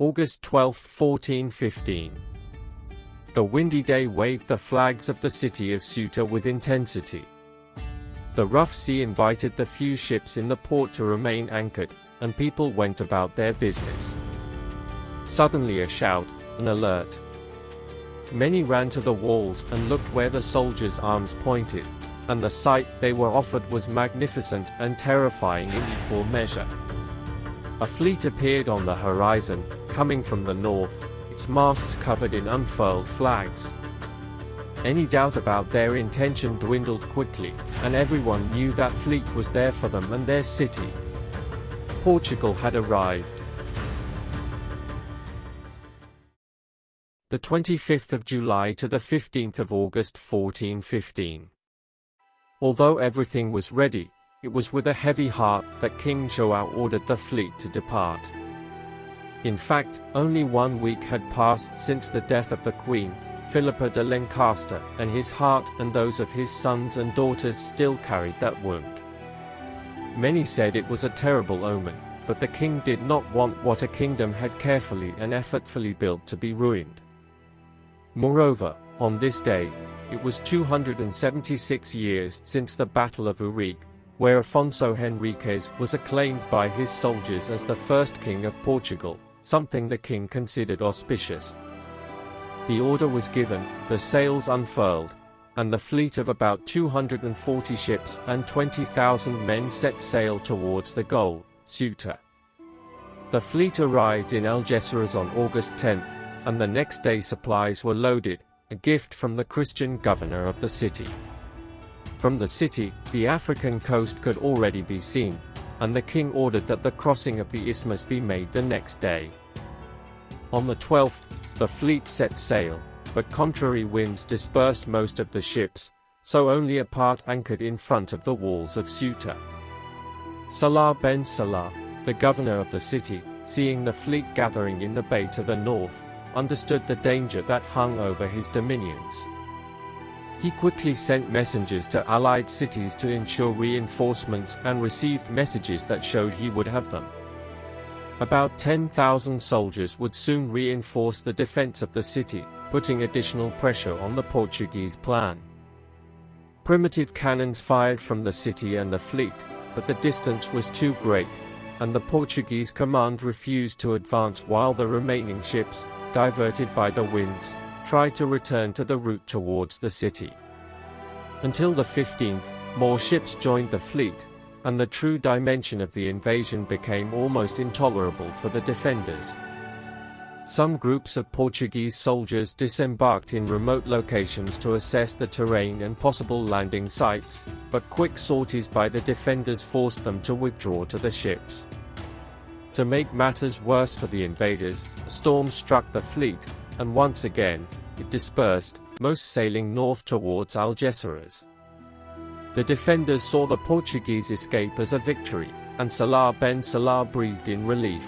August 12, 1415. The windy day waved the flags of the city of Ceuta with intensity. The rough sea invited the few ships in the port to remain anchored, and people went about their business. Suddenly a shout, an alert. Many ran to the walls and looked where the soldiers' arms pointed, and the sight they were offered was magnificent and terrifying in equal measure. A fleet appeared on the horizon, coming from the north, its masts covered in unfurled flags. Any doubt about their intention dwindled quickly, and everyone knew that fleet was there for them and their city. Portugal had arrived. The 25th of July to the 15th of August 1415. Although everything was ready, it was with a heavy heart that King João ordered the fleet to depart. In fact, only 1 week had passed since the death of the Queen, Philippa de Lancaster, and his heart and those of his sons and daughters still carried that wound. Many said it was a terrible omen, but the king did not want what a kingdom had carefully and effortfully built to be ruined. Moreover, on this day, it was 276 years since the Battle of Urique, where Afonso Henriques was acclaimed by his soldiers as the first king of Portugal, something the king considered auspicious. The order was given, the sails unfurled, and the fleet of about 240 ships and 20,000 men set sail towards the goal, Ceuta. The fleet arrived in Algeciras on August 10th, and the next day supplies were loaded, a gift from the Christian governor of the city. From the city, the African coast could already be seen, and the king ordered that the crossing of the isthmus be made the next day. On the 12th, the fleet set sail, but contrary winds dispersed most of the ships, so only a part anchored in front of the walls of Ceuta. Salah ben Salah, the governor of the city, seeing the fleet gathering in the bay to the north, understood the danger that hung over his dominions. He quickly sent messengers to allied cities to ensure reinforcements and received messages that showed he would have them. About 10,000 soldiers would soon reinforce the defense of the city, putting additional pressure on the Portuguese plan. Primitive cannons fired from the city and the fleet, but the distance was too great, and the Portuguese command refused to advance while the remaining ships, diverted by the winds, tried to return to the route towards the city. Until the 15th, more ships joined the fleet, and the true dimension of the invasion became almost intolerable for the defenders. Some groups of Portuguese soldiers disembarked in remote locations to assess the terrain and possible landing sites, but quick sorties by the defenders forced them to withdraw to the ships. To make matters worse for the invaders, a storm struck the fleet, and once again, it dispersed, most sailing north towards Algeciras. The defenders saw the Portuguese escape as a victory, and Salah ben Salah breathed in relief.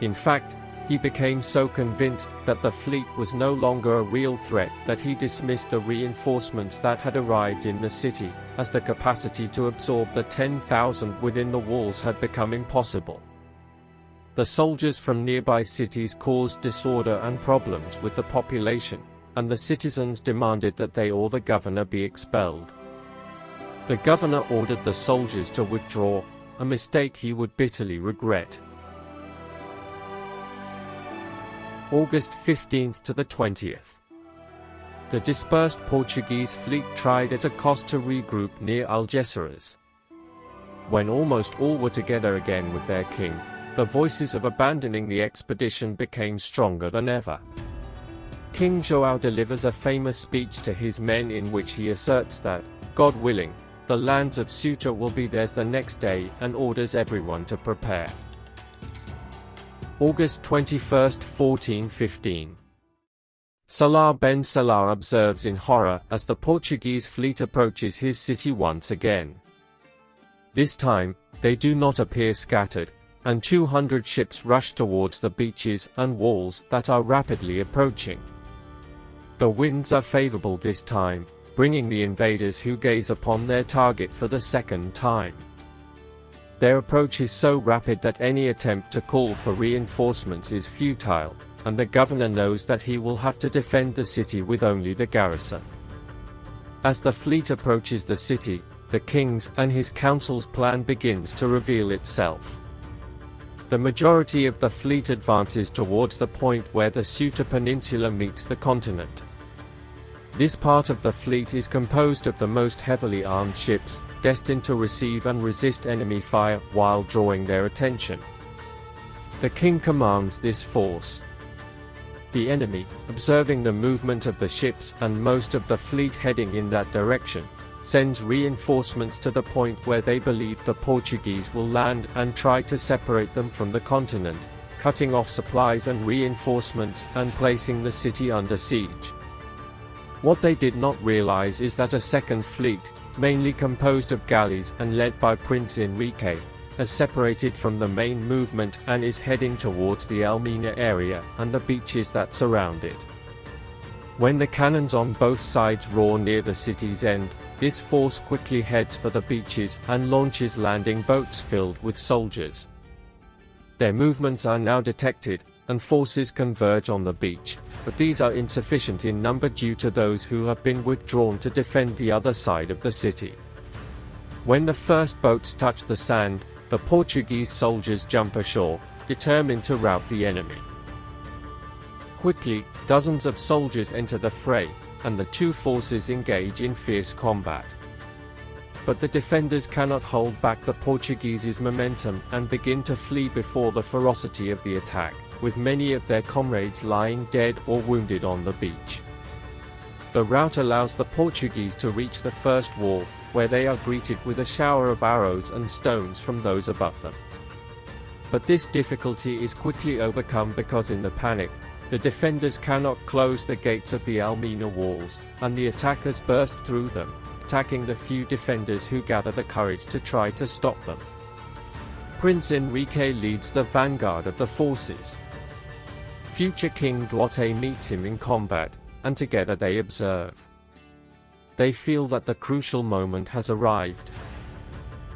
In fact, he became so convinced that the fleet was no longer a real threat that he dismissed the reinforcements that had arrived in the city, as the capacity to absorb the 10,000 within the walls had become impossible. The soldiers from nearby cities caused disorder and problems with the population, and the citizens demanded that they or the governor be expelled. The governor ordered the soldiers to withdraw, a mistake he would bitterly regret. August 15th to the 20th. The dispersed Portuguese fleet tried at a cost to regroup near Algeciras. When almost all were together again with their king, the voices of abandoning the expedition became stronger than ever. King João delivers a famous speech to his men in which he asserts that, God willing, the lands of Ceuta will be theirs the next day, and orders everyone to prepare. August 21, 1415. Salah ben Salah observes in horror as the Portuguese fleet approaches his city once again. This time, they do not appear scattered, and 200 ships rush towards the beaches and walls that are rapidly approaching. The winds are favorable this time, bringing the invaders who gaze upon their target for the second time. Their approach is so rapid that any attempt to call for reinforcements is futile, and the governor knows that he will have to defend the city with only the garrison. As the fleet approaches the city, the king's and his council's plan begins to reveal itself. The majority of the fleet advances towards the point where the Ceuta Peninsula meets the continent. This part of the fleet is composed of the most heavily armed ships, destined to receive and resist enemy fire while drawing their attention. The king commands this force. The enemy, observing the movement of the ships and most of the fleet heading in that direction, sends reinforcements to the point where they believe the Portuguese will land and try to separate them from the continent, cutting off supplies and reinforcements and placing the city under siege. What they did not realize is that a second fleet, mainly composed of galleys and led by Prince Enrique, has separated from the main movement and is heading towards the Almina area and the beaches that surround it. When the cannons on both sides roar near the city's end, this force quickly heads for the beaches and launches landing boats filled with soldiers. Their movements are now detected, and forces converge on the beach, but these are insufficient in number due to those who have been withdrawn to defend the other side of the city. When the first boats touch the sand, the Portuguese soldiers jump ashore, determined to rout the enemy. Quickly, dozens of soldiers enter the fray, and the two forces engage in fierce combat. But the defenders cannot hold back the Portuguese' momentum and begin to flee before the ferocity of the attack, with many of their comrades lying dead or wounded on the beach. The rout allows the Portuguese to reach the first wall, where they are greeted with a shower of arrows and stones from those above them. But this difficulty is quickly overcome because in the panic, the defenders cannot close the gates of the Almina walls, and the attackers burst through them, attacking the few defenders who gather the courage to try to stop them. Prince Enrique leads the vanguard of the forces. Future King Duarte meets him in combat, and together they observe. They feel that the crucial moment has arrived.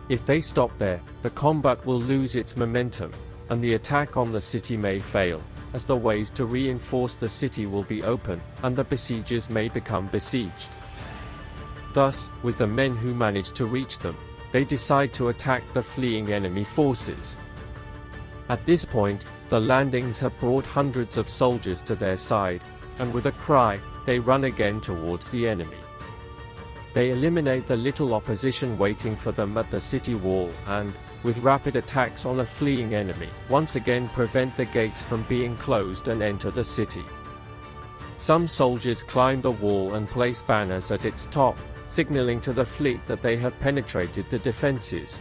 If they stop there, the combat will lose its momentum, and the attack on the city may fail, as the ways to reinforce the city will be open, and the besiegers may become besieged. Thus, with the men who manage to reach them, they decide to attack the fleeing enemy forces. At this point, the landings have brought hundreds of soldiers to their side, and with a cry, they run again towards the enemy. They eliminate the little opposition waiting for them at the city wall and, with rapid attacks on a fleeing enemy, once again prevent the gates from being closed and enter the city. Some soldiers climb the wall and place banners at its top, signaling to the fleet that they have penetrated the defenses.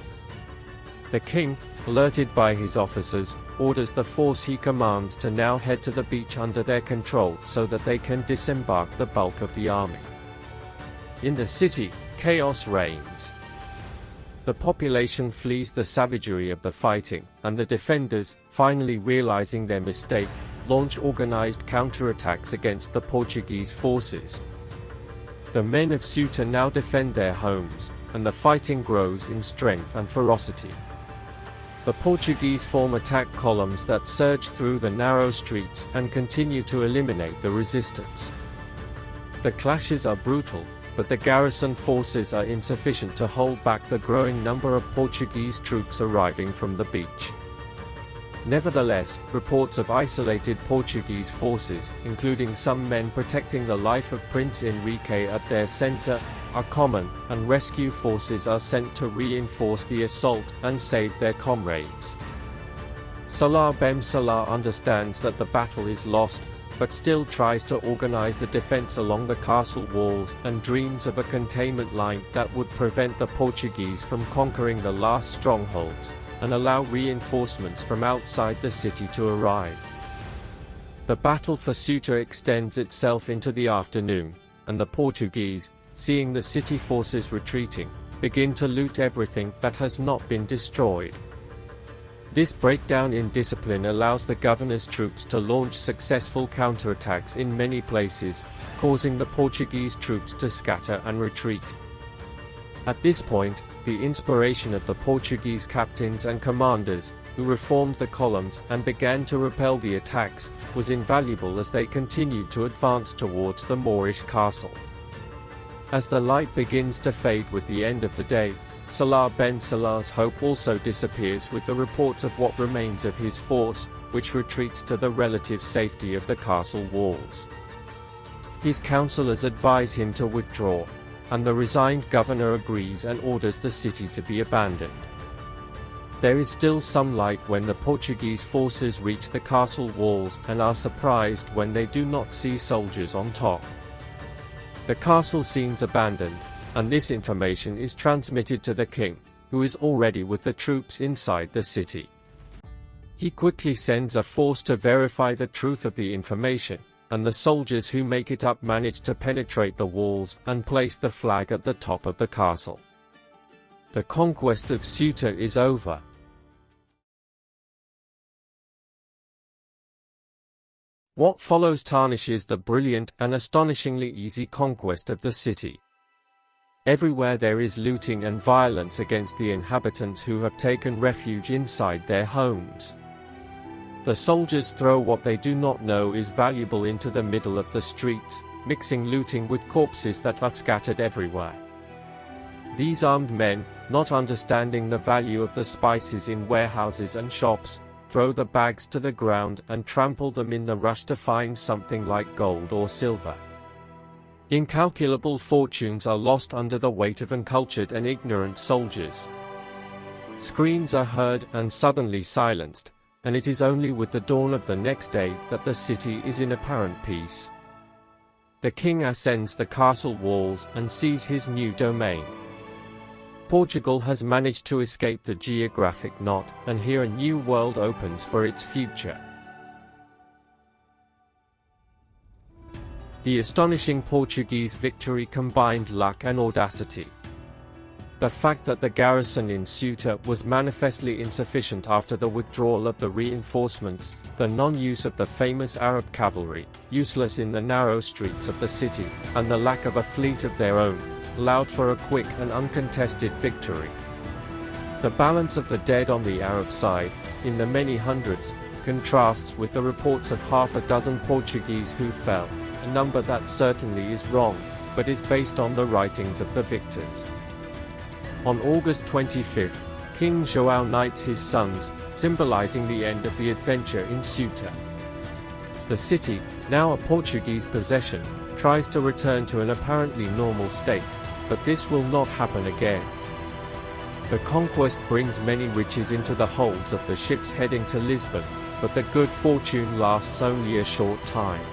The king, alerted by his officers, orders the force he commands to now head to the beach under their control so that they can disembark the bulk of the army. In the city, chaos reigns. The population flees the savagery of the fighting, and the defenders, finally realizing their mistake, launch organized counterattacks against the Portuguese forces. The men of Ceuta now defend their homes, and the fighting grows in strength and ferocity. The Portuguese form attack columns that surge through the narrow streets and continue to eliminate the resistance. The clashes are brutal, but the garrison forces are insufficient to hold back the growing number of Portuguese troops arriving from the beach. Nevertheless, reports of isolated Portuguese forces, including some men protecting the life of Prince Enrique at their center, are common, and rescue forces are sent to reinforce the assault and save their comrades. Salah Bem Salah understands that the battle is lost, but still tries to organize the defense along the castle walls and dreams of a containment line that would prevent the Portuguese from conquering the last strongholds, and allow reinforcements from outside the city to arrive. The battle for Ceuta extends itself into the afternoon, and the Portuguese, seeing the city forces retreating, begin to loot everything that has not been destroyed. This breakdown in discipline allows the governor's troops to launch successful counterattacks in many places, causing the Portuguese troops to scatter and retreat. At this point, The inspiration of the Portuguese captains and commanders, who reformed the columns and began to repel the attacks, was invaluable as they continued to advance towards the Moorish castle. As the light begins to fade with the end of the day, Salah ben Salah's hope also disappears with the reports of what remains of his force, which retreats to the relative safety of the castle walls. His counselors advise him to withdraw, and the resigned governor agrees and orders the city to be abandoned. There is still some light when the Portuguese forces reach the castle walls and are surprised when they do not see soldiers on top. The castle seems abandoned, and this information is transmitted to the king, who is already with the troops inside the city. He quickly sends a force to verify the truth of the information, and the soldiers who make it up manage to penetrate the walls and place the flag at the top of the castle. The conquest of Ceuta is over. What follows tarnishes the brilliant and astonishingly easy conquest of the city. Everywhere there is looting and violence against the inhabitants who have taken refuge inside their homes. The soldiers throw what they do not know is valuable into the middle of the streets, mixing looting with corpses that are scattered everywhere. These armed men, not understanding the value of the spices in warehouses and shops, throw the bags to the ground and trample them in the rush to find something like gold or silver. Incalculable fortunes are lost under the weight of uncultured and ignorant soldiers. Screams are heard and suddenly silenced, and it is only with the dawn of the next day that the city is in apparent peace. The king ascends the castle walls and sees his new domain. Portugal has managed to escape the geographic knot, and here a new world opens for its future. The astonishing Portuguese victory combined luck and audacity. The fact that the garrison in Ceuta was manifestly insufficient after the withdrawal of the reinforcements, the non-use of the famous Arab cavalry, useless in the narrow streets of the city, and the lack of a fleet of their own, allowed for a quick and uncontested victory. The balance of the dead on the Arab side, in the many hundreds, contrasts with the reports of half a dozen Portuguese who fell, a number that certainly is wrong, but is based on the writings of the victors. On August 25, King João knights his sons, symbolizing the end of the adventure in Ceuta. The city, now a Portuguese possession, tries to return to an apparently normal state, but this will not happen again. The conquest brings many riches into the holds of the ships heading to Lisbon, but the good fortune lasts only a short time.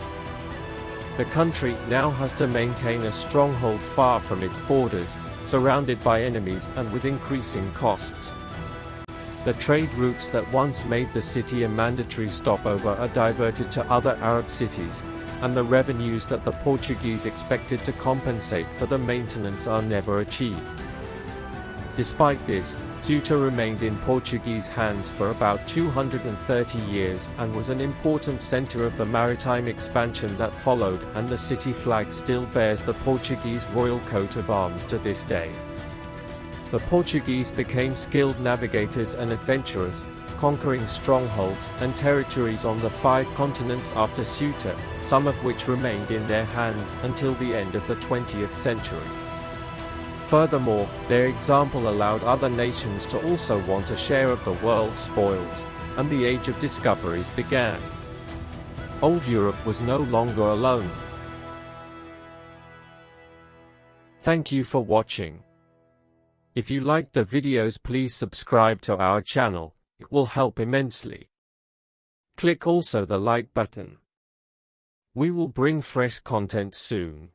The country now has to maintain a stronghold far from its borders, surrounded by enemies and with increasing costs. The trade routes that once made the city a mandatory stopover are diverted to other Arab cities, and the revenues that the Portuguese expected to compensate for the maintenance are never achieved. Despite this, Ceuta remained in Portuguese hands for about 230 years and was an important center of the maritime expansion that followed, and the city flag still bears the Portuguese royal coat of arms to this day. The Portuguese became skilled navigators and adventurers, conquering strongholds and territories on the 5 continents after Ceuta, some of which remained in their hands until the end of the 20th century. Furthermore, their example allowed other nations to also want a share of the world's spoils, and the age of discoveries began. Old Europe was no longer alone. Thank you for watching. If you liked the videos, please subscribe to our channel, it will help immensely. Click also the like button. We will bring fresh content soon.